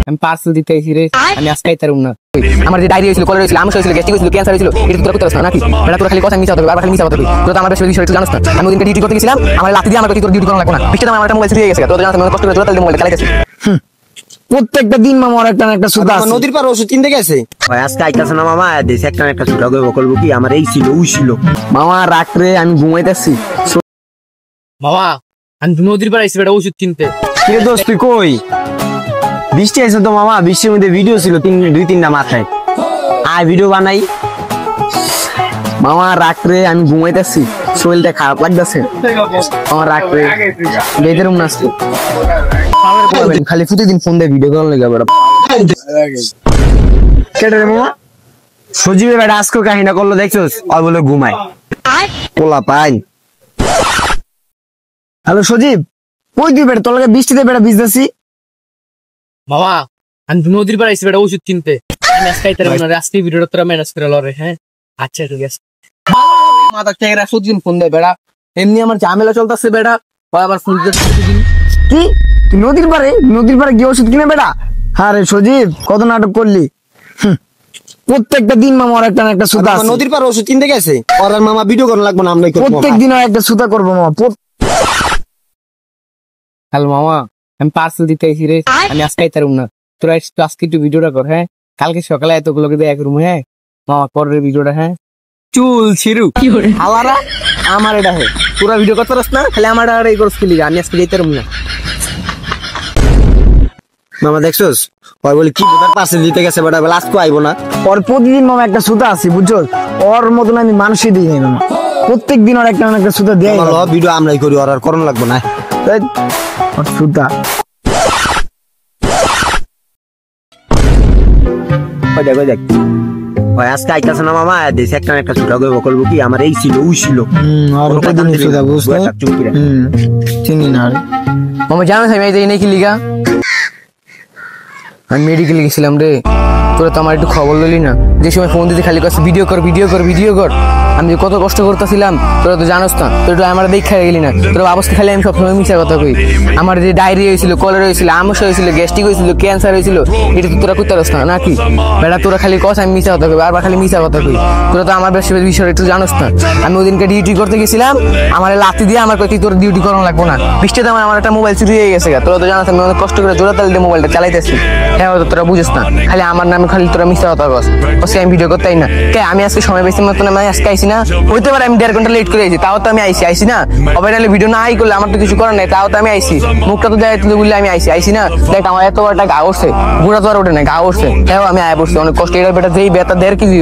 আমি পার্সেল দিতে আইছি রে, আমি আজকে আইতারুম না। আমার যে ডায়রিয়া হয়েছিল, কলেরা হয়েছিল, আমস হয়েছিল, গ্যাস্ট্রিক হয়েছিল, ক্যান্সার হয়েছিল, এটা তোরা করতে পারছ না নাকি? বেটা তোরা খালি কথা মিশা হবে, বারবার খালি মিশা হবে। তোরা তো আমার বেশি বিষয় একটু জানিস না। আমি ওদিনকে ডিউটি করতে গেছিলাম, আমার লাতি দিয়ে আমার তোর ডিউটি করা লাগবে না। পিছনে আমার একটা মোবাইল চুরি হয়ে গেছে, তোরা জানিস না, কষ্ট করে তোরা তাহলে মোবাইল চালাইতেছিস। প্রত্যেকটা দিন মামা আর একটা না একটা সুদা আছে। নদীর পার ওষুধ কিনতে গেছে ভাই, আজকে আইতাছে না মামা, দেশ একটা না একটা সুদা করবো, করবো কি আমার এই ছিল ওই ছিল। মামা রাত্রে আমি ঘুমাইতেছি। মামা আমি নদীর পাড়ে আইছি বেটা ওষুধ কিনতে। কিরে দোস্ত তুই কই? বৃষ্টি আছে তো মামা, বৃষ্টির মধ্যে ভিডিও ছিল দুই তিনটা মাথায়, আয় ভিডিও বানাই। মামা রাত্রে আমি ঘুমাইতেছি, শরীরটা খারাপ লাগতেছে। আমার রাত্রে বেদের রুম নাচতে খালি প্রতিদিন ফোন দিয়ে ভিডিও কল লেগে বেড়া। কেটে রে মামা? সজীবে বেটা আজকে কাহিনা করলো দেখছোস, আর বলে ঘুমায় পোলা পাই। হ্যালো সজীব, কই তুই বেটা? তোর লাগে বৃষ্টিতে বেটা ভিজতেছি। মামা আমি নদীর পাড়ে আইছি বেটা ওষুধ কিনতে। আমি আজকে আইতারুম না রে, আজকে ভিডিওটা তোরা ম্যানেজ করে লরে। হ্যাঁ আচ্ছা ঠিক আছে। মাথা চেহারা প্রতিদিন ফোন দেয় বেটা, এমনি আমার ঝামেলা চলতেছে বেটা, আবার ফোন দিতে প্রতিদিন। কি তুই নদীর পাড়ে গিয়ে ওষুধ কিনে বেটা? হ্যাঁ রে সজীব, কত নাটক করলি। প্রত্যেকটা দিন মামা আর একটা না একটা সুদা আছে। নদীর পার ওষুধ কিনতে গেছে, আর মামা ভিডিও করা লাগবে না, আমরা প্রত্যেক দিন আর একটা সুদা করবো মামা। হ্যালো মামা আমি পার্সেল দিতে আইছি রে, আমি আজকে আইতারুম না। তোরা আজকে একটু ভিডিওটা কর। হ্যাঁ কালকে সকালে এতগুলোকে দিয়ে এক রুম। হ্যাঁ মামা কর রে ভিডিওটা। হ্যাঁ চুল ছিরু আলারা আমার এটা হয়, তোরা ভিডিও করতে পারস না, খালি আমার এই করস খেলি। আমি আজকে যাইতারুম না। মামা দেখছোস, ওই বলে কি বোধার পার্সেল দিতে গেছে বেটা, বলে আজকে আইবো না। ওর প্রতিদিন মামা একটা সুদা আছে বুঝছো, ওর মতন আমি মানুষই দিই নাই মামা। প্রত্যেক দিন ওর একটা না একটা সুদা দেয়। ভিডিও আমরাই করি, আর করণ লাগবো না। সুদা দেখ ভাই, আজকে আইতাছে না মামা, দেশ একটা না একটা সুদা করবো, করবো কি আমার এই ছিল ওই ছিল। চিনি না রে মামা জানো আমি এই নাকি লিগা আমি মেডিকেল গেছিলাম রে। তোরা তো আমার একটু খবর লইলি না, যে সময় ফোন দিতে খালি কাছে ভিডিও কর ভিডিও কর ভিডিও কর। আমি যে কত কষ্ট করতেছিলাম তোরা তো জানোস না, তোরা আমার দেখা গেলি না। তোরা অবস্থা খালি আমি সবসময় মিশা কথা কই। আমার যে ডায়রিয়া হয়েছিল, কলেরা হয়েছিল, আমস হয়েছিল, গ্যাস্ট্রিক হয়েছিল, ক্যান্সার হয়েছিল, এটা তো তোরা করতে পারস না নাকি? বেটা তোরা খালি কস আমি মিশা কথা কই, বারবার খালি মিশা কথা কই। তোরা তো আমার বেশি বিষয় একটু জানোস না। আমি ওদিনকে ডিউটি করতে গেছিলাম, আমার লাতি দিয়ে আমার কই তোর ডিউটি করানো লাগবো না। বৃষ্টিতে আমার একটা মোবাইল চুরি হয়ে গেছে। তোরা তো জানোস আমি অনেক কষ্ট করে জোড়া তাল দিয়ে মোবাইলটা চালাইতেছি। হ্যাঁ তোরা বুঝিস না, খালি আমার নামে খালি তোরা মিশা কথা কস। আমি ভিডিও করতেই না কে, আমি আজকে সময় বেশি মতন আমি আজকে আইসি না। হইতে পারে আমি 1.5 ঘন্টা লেট করে আইছি, তাও তো আমি আইসি না। অবাইনালি ভিডিও না আই করলে আমার তো কিছু করার নাই, তাও তো আমি আইসি। মুখটা তো যাই বললে আমি আইসি না। দেখ আমার এত একটা গা উঠছে, বুড়া তো আর ওঠে না, গা উঠছে। হ্যাঁ আমি আয় পড়ছি অনেক কষ্ট। এটা বেটা যেই বেতা 1.5 কেজি।